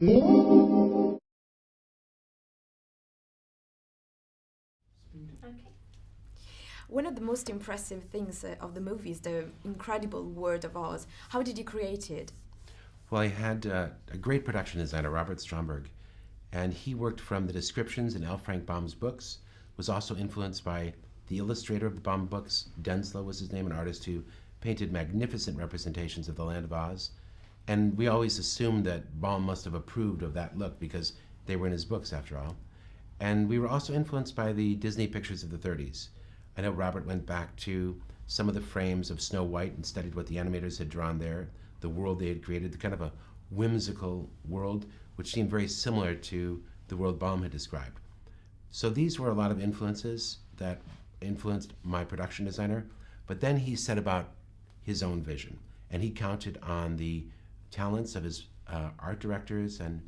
Okay. One of the most impressive things of the movie is the incredible world of Oz. How did you create it? Well, I had a great production designer, Robert Stromberg, and he worked from the descriptions in L. Frank Baum's books, was also influenced by the illustrator of the Baum books. Denslow was his name, an artist who painted magnificent representations of the Land of Oz. And we always assumed that Baum must have approved of that look because they were in his books after all. And we were also influenced by the Disney pictures of the 30s. I know Robert went back to some of the frames of Snow White and studied what the animators had drawn there, the world they had created, the kind of a whimsical world, which seemed very similar to the world Baum had described. So these were a lot of influences that influenced my production designer, but then he set about his own vision, and he counted on the talents of his art directors and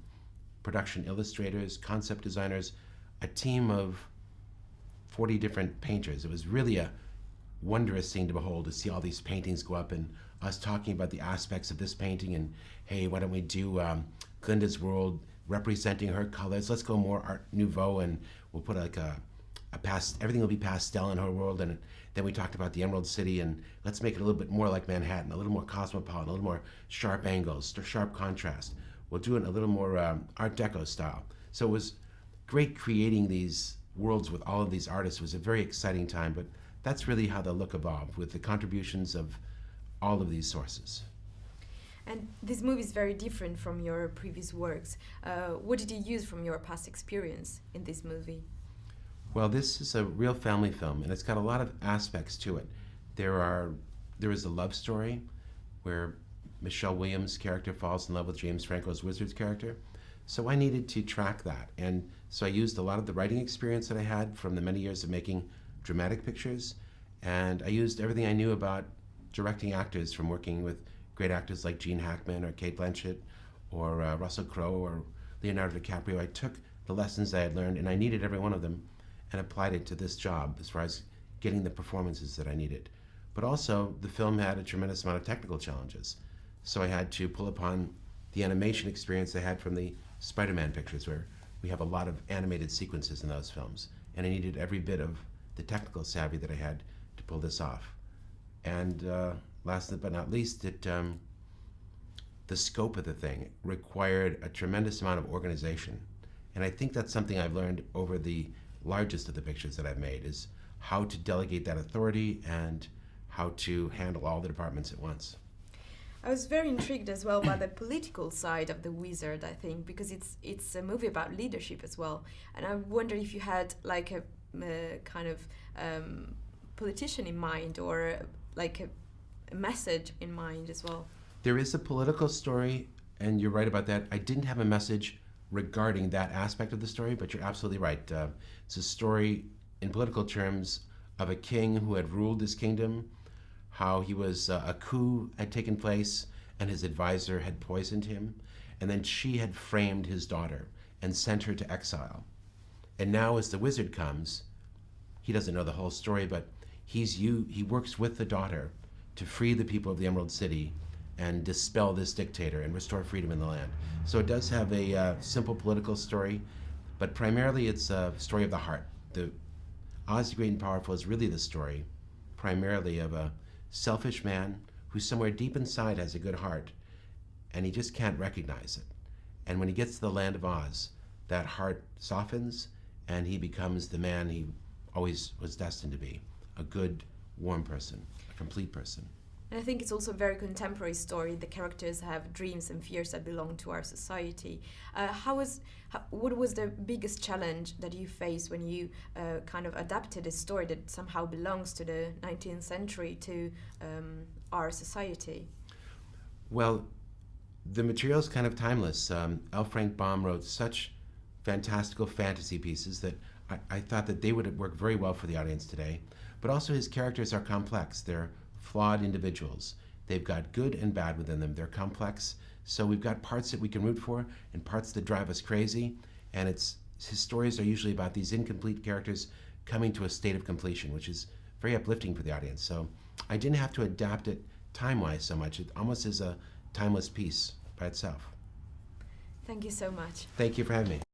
production illustrators, concept designers, a team of 40 different painters. It was really a wondrous scene to behold, to see all these paintings go up and us talking about the aspects of this painting and, hey, why don't we do Glinda's world representing her colors? Let's go more Art Nouveau and we'll put like everything will be pastel in her world. And then we talked about the Emerald City and let's make it a little bit more like Manhattan, a little more cosmopolitan, a little more sharp angles, sharp contrast. We'll do it in a little more Art Deco style. So it was great creating these worlds with all of these artists. It was a very exciting time, but that's really how the look evolved, with the contributions of all of these sources. And this movie is very different from your previous works. What did you use from your past experience in this movie? Well, this is a real family film, and it's got a lot of aspects to it. There is a love story where Michelle Williams' character falls in love with James Franco's Wizard's character. So I needed to track that, and so I used a lot of the writing experience that I had from the many years of making dramatic pictures, and I used everything I knew about directing actors from working with great actors like Gene Hackman or Cate Blanchett or Russell Crowe or Leonardo DiCaprio. I took the lessons I had learned, and I needed every one of them, and applied it to this job as far as getting the performances that I needed. But also, the film had a tremendous amount of technical challenges, so I had to pull upon the animation experience I had from the Spider-Man pictures, where we have a lot of animated sequences in those films, and I needed every bit of the technical savvy that I had to pull this off. And last but not least, the scope of the thing required a tremendous amount of organization. And I think that's something I've learned over the largest of the pictures that I've made, is how to delegate that authority and how to handle all the departments at once. I was very intrigued as well by the political side of The Wizard, I think, because it's a movie about leadership as well. And I wonder if you had like a kind of politician in mind, or like a message in mind as well. There is a political story, and you're right about that. I didn't have a message regarding that aspect of the story, but you're absolutely right. It's a story in political terms of a king who had ruled his kingdom, how he was a coup had taken place and his advisor had poisoned him, and then she had framed his daughter and sent her to exile. And now as the wizard comes, he doesn't know the whole story, but he works with the daughter to free the people of the Emerald City and dispel this dictator and restore freedom in the land. So it does have a simple political story, but primarily it's a story of the heart. The Oz the Great and Powerful is really the story primarily of a selfish man who somewhere deep inside has a good heart, and he just can't recognize it. And when he gets to the land of Oz, that heart softens and he becomes the man he always was destined to be, a good, warm person, a complete person. And I think it's also a very contemporary story. The characters have dreams and fears that belong to our society. What was the biggest challenge that you faced when you kind of adapted a story that somehow belongs to the 19th century to our society? Well, the material is kind of timeless. L. Frank Baum wrote such fantastical fantasy pieces that I thought that they would work very well for the audience today. But also his characters are complex. They're flawed individuals. They've got good and bad within them. They're complex. So we've got parts that we can root for and parts that drive us crazy. And his stories are usually about these incomplete characters coming to a state of completion, which is very uplifting for the audience. So I didn't have to adapt it time-wise so much. It almost is a timeless piece by itself. Thank you so much. Thank you for having me.